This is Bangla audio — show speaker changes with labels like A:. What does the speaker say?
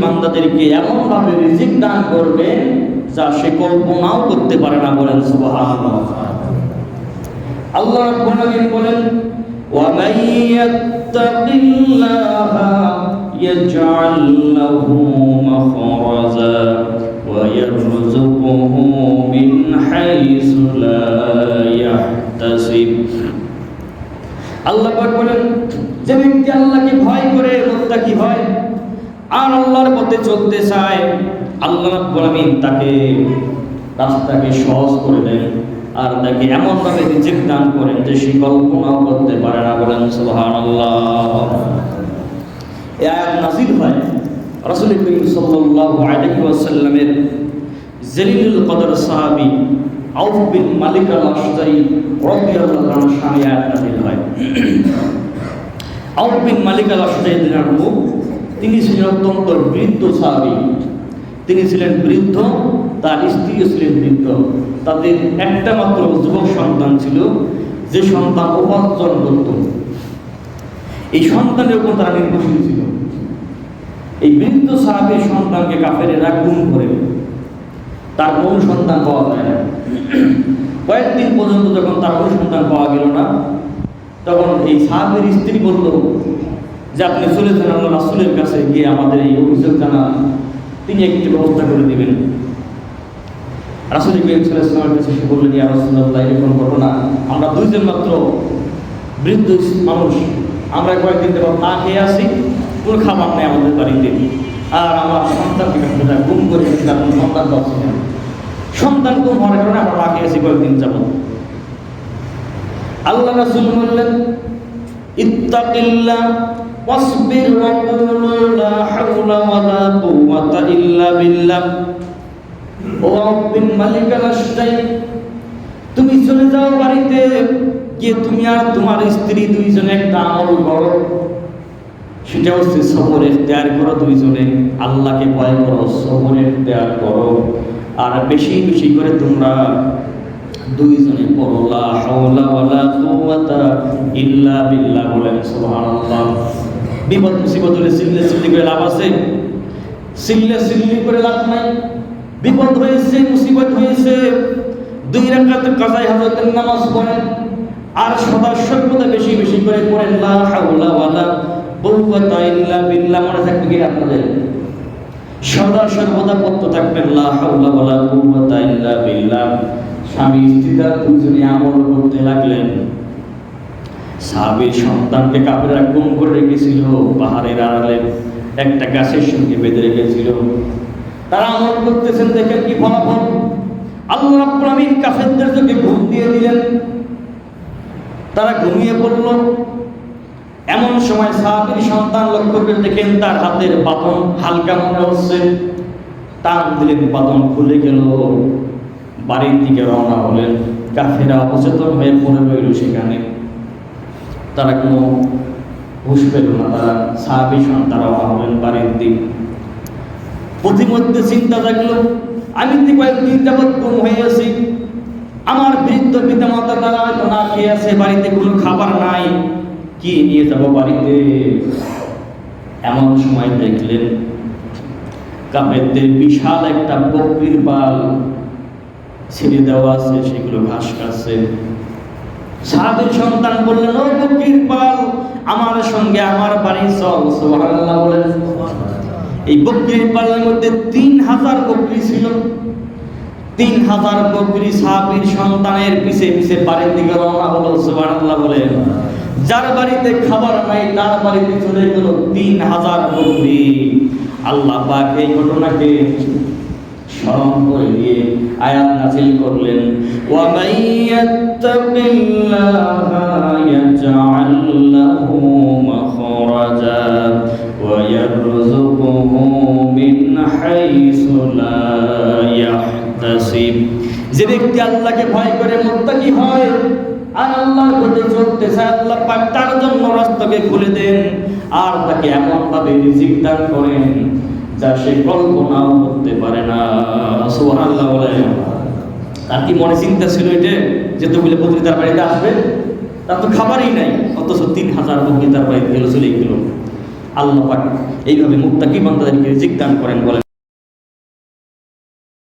A: বান্দাদেরকে এমন ভাবে রিজিক দান করবেন যা সে কল্পনাও করতে পারে না। বলেন সুবহানাল্লাহ। আল্লাহ রাব্বুল আলামিন বলেন, ওয়া মান ইয়াত্তাকিল্লাহা ইয়াজআল লাহু মাখরাজা ওয়া ইয়ারযুকুহু মিন হাইসু লা ইয়াহতাসিব। আল্লাহ পাক বলেন, যে ব্যক্তি আল্লাহকে ভয় করে মুত্তাকি হয় আর আল্লাহর পথে চলতে চায়, আল্লাহ রাব্বুল আলামিন তাকে রাস্তাকে সহজ করে দেন আর তাকে এমন ভাবে রিজিক দান করেন যে সে কল্পনাও করতে পারে না। বলেন সুবহানাল্লাহ। এই আয়াত নাযিল হয় রাসূল করিম সাল্লাল্লাহু আলাইহি ওয়াসাল্লামের জলিলুল কদর সাহাবী আউফ বিন মালিক আল-আশজারি রাদিয়াল্লাহু আনহু শানে আয়াত নাযিল হয়। আউফ বিন মালিক আল-আশজারি রাদিয়াল্লাহু, তিনি ছিলেন অত্যন্ত বৃদ্ধ সাহাবী। তিনি ছিলেন বৃদ্ধ, তার স্ত্রীও ছিলেন বৃদ্ধ। তাদের একটা মাত্র যুবক সন্তান ছিল, যে সন্তান উপার্জন করত। এই সন্তানের উপর তারা নির্ভরশীল ছিল। এই বৃদ্ধ সাহাবীর সন্তানকে কাফেরেরা খুন করে, তার কোন সন্তান পাওয়া যায় না। কয়েকদিন পর্যন্ত যখন তার কোন সন্তান পাওয়া গেল না, তখন এই সাহাবীর স্ত্রী বলল যে আপনি চলে যান আল্লাহ রাসূলের কাছে, গিয়ে আমাদের এই অভিযোগ জানান, তিনি একটি ব্যবস্থা করে দিবেন। রাসূল করিম সাল্লাল্লাহু আলাইহি ওয়াসাল্লামের কাছে বললেন, ইয়া রাসূলুল্লাহ, এরকম ঘটনা, আমরা দুইজন মাত্র বৃদ্ধ মানুষ, আমরা কয়েকদিন ধরে না খেয়ে আসি, কোনো খাবার নেই আমাদের বাড়িতে, আর আমার সন্তানকে গুম করে সন্তান পাচ্ছি না, সন্তান গুম হওয়ার কারণে আমরা না খেয়ে আসি কয়েকদিন যাবত। আল্লাহ রাসূল বললেন, ইত্তাকিল্লাহ ওয়াসবির ওয়া কুল লা হাওলা ওয়া লা কুওয়াতা ইল্লা বিল্লাহ। ও বিন মালিক আল-আশজারি, তুমি চলে যাও বাড়িতে, গিয়ে তুমি আর তোমার স্ত্রী দুইজনে একটা আমল করো, সেটা হচ্ছে সবর ইখতিয়ার করো। দুইজনে আল্লাহকে ভয় করো, সবর ইখতিয়ার করো, আর বেশি বেশি করে তোমরা দুইজনে পড়ো লা হাওলা ওয়া লা কুওয়াতা ইল্লা বিল্লাহ। বলেন সুবহানাল্লাহ। বিপদ মুসিবত হলে চিল্লে চিল্লি করে লাভ আছে? চিল্লে চিল্লি করে লাভ নাই। বিপদ হয়েছে, মুসিবত হয়েছে, 2 রাকাত কাযায়ে হাজতের নামাজ পড়েন, আর সদা সর্বদা বেশি বেশি করে পড়েন লা হাওলা ওয়া লা কুওয়াতা ইল্লা বিল্লাহ। মনে থাকবে কি আপনাদের? সদা সর্বদা পড়তে থাকবেন লা হাওলা ওয়া লা কুওয়াতা ইল্লা বিল্লাহ। স্বামী স্ত্রীরা দুজনে আমল করতে লাগলেন। সাহাবীর সন্তানকে কাফেররা গুম করে রেখেছিল, পাহাড়ের আড়ালে একটা গাছের সঙ্গে বেঁধে রেখেছিল। তারা আমল করতেছেন, দেখেন কি ফলাফল। আল্লাহ রাব্বুল আলামিন কাফেরদের চোখে ঘুম দিয়ে দিলেন, তারা ঘুমিয়ে পড়ল। এমন সময় সাহাবীর সন্তান লক্ষ্য করে দেখেন তার হাতের বাঁধন হালকা মনে হচ্ছে, টান দিলেন, বাঁধন খুলে গেল। বাড়ির দিকে রওনা হলেন। কাফেররা অচেতন হয়ে পড়ে রইল সেখানে, তারা কোনো হুঁশ পেল না। তারা সাহাবী সন্তান রওনা হলেন বাড়ির দিক। প্রতিমধ্যে চিন্তা জাগলো, আমি তো কয়েকদিন যাবৎ গুম হয়ে আছি, আমার বৃদ্ধ পিতামাতা তারা হয়তো না খেয়ে আছে, বাড়িতে কোনো খাবার নাই, কি নিয়ে যাব বাড়িতে? এমন সময় দেখলেন কাফেরদের বিশাল একটা বকরির বাল ছেড়ে দেওয়া আছে, সেগুলো ঘাস খাচ্ছে। সাহাবীর সন্তান বললেন, ও বকরির বাল, আমার সঙ্গে আমার বাড়ি চল। সুবহানাল্লাহ বলেন। এই বকরির পালের মধ্যে 3000 বকরি ছিল। 3000 বকরি সাহাবীর সন্তানের পিছে পিছে বাড়ির দিকে রওনা হলো। সুবহানাল্লাহ বলেন। যার বাড়িতে খাবার নাই তার বাড়িতে চলে গেল 3000 বকরি। আল্লাহ পাক এই ঘটনাকে স্মরণ করে দিয়ে আয়াত নাযিল করলেন, ওয়া মান ইয়াত্তাকিল্লাহা ইয়াজআল লাহু মাখরাজা ওয়া ইয়ারযুকুহু মিন হাইসু লা ইয়াহতাসিব। যে ব্যক্তি আল্লাহকে ভয় করে মুত্তাকি হয় আর আল্লাহর পথে চলতে চায়, আল্লাহ পাক তার জন্য রাস্তাকে খুলে দেন আর তাকে এমন ভাবে রিজিক দান করেন যা সে কল্পনাও করতে পারে না। সুবহানাল্লাহ বলেন। তার কি মনে চিন্তা ছিল এটা যে তুমিলে বকরি তার বাড়িতে আসবে? তার তো খাবারই নাই, অথচ 3000 বকরি তার বাড়িতে গেল, চলে গেল। আল্লাহ পাক এইভাবে মুত্তাকি বান্দাদেরকে রিজিক দান করেন বলেন।